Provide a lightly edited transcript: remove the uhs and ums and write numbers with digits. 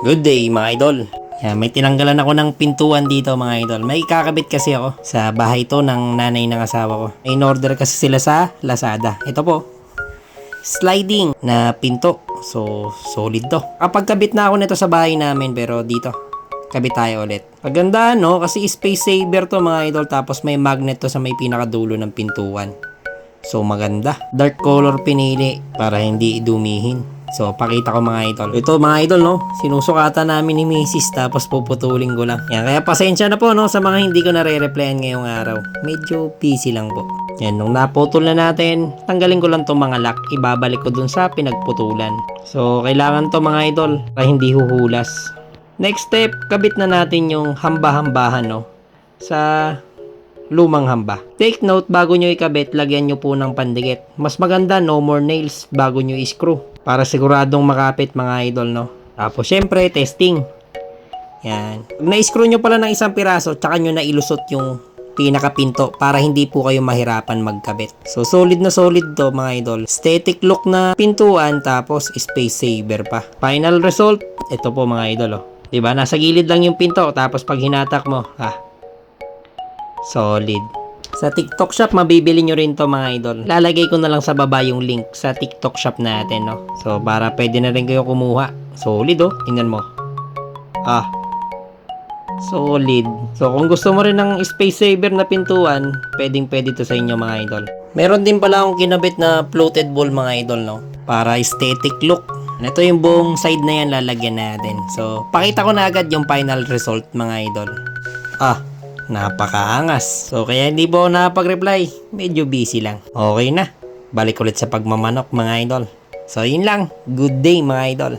Good day mga idol. Yan, may tinanggalan ako ng pintuan dito mga idol. May kakabit kasi ako sa bahay to ng nanay ng asawa ko. In order kasi sila sa Lazada. Ito po, sliding na pinto. So, solid to. Kapag kabit na ako nito sa bahay namin, pero dito, kabit tayo ulit. Maganda no, kasi space saver to mga idol. Tapos may magnet to sa may pinakadulo ng pintuan. So, maganda. Dark color pinili para hindi dumihin. So, pakita ko mga idol. Ito mga idol, no? Sinusukatan namin ni Mrs. Tapos puputulin ko lang. Yan, kaya pasensya na po, no? Sa mga hindi ko nare-replyan ngayong araw. Medyo busy lang po. Yan, nung naputol na natin, tanggalin ko lang itong mga lock. Ibabalik ko dun sa pinagputulan. So, kailangan to mga idol para hindi huhulas. Next step, kabit na natin yung hamba-hambahan, no? Sa lumang hamba. Take note, bago nyo ikabit, lagyan nyo po ng pandikit. Mas maganda, no more nails bago nyo i-screw. Para siguradong makapit mga idol, no? Tapos, syempre, testing. Yan. Pag na-screw nyo pala ng isang piraso, tsaka nyo na ilusot yung pinakapinto para hindi po kayo mahirapan magkabit. So, solid na solid to mga idol. Aesthetic look na pintuan, tapos space saver pa. Final result, ito po mga idol, oh. Diba? Nasa gilid lang yung pinto, tapos pag hinatak mo, solid. Sa TikTok shop, mabibili nyo rin to mga idol. Lalagay ko na lang sa baba yung link sa TikTok shop natin, no? So, para pwede na rin kayo kumuha. Solid, oh. Tingnan mo. Solid. So, kung gusto mo rin ng space saver na pintuan, pwedeng-pwede to sa inyo mga idol. Meron din pala akong kinabit na floated ball mga idol, no? Para aesthetic look. Ito yung buong side na yan lalagyan natin. So, pakita ko na agad yung final result mga idol. Napakaangas. So, kaya hindi po ako nakapag-reply. Medyo busy lang. Okay na. Balik ulit sa pagmamanok mga idol. So, yun lang. Good day mga idol.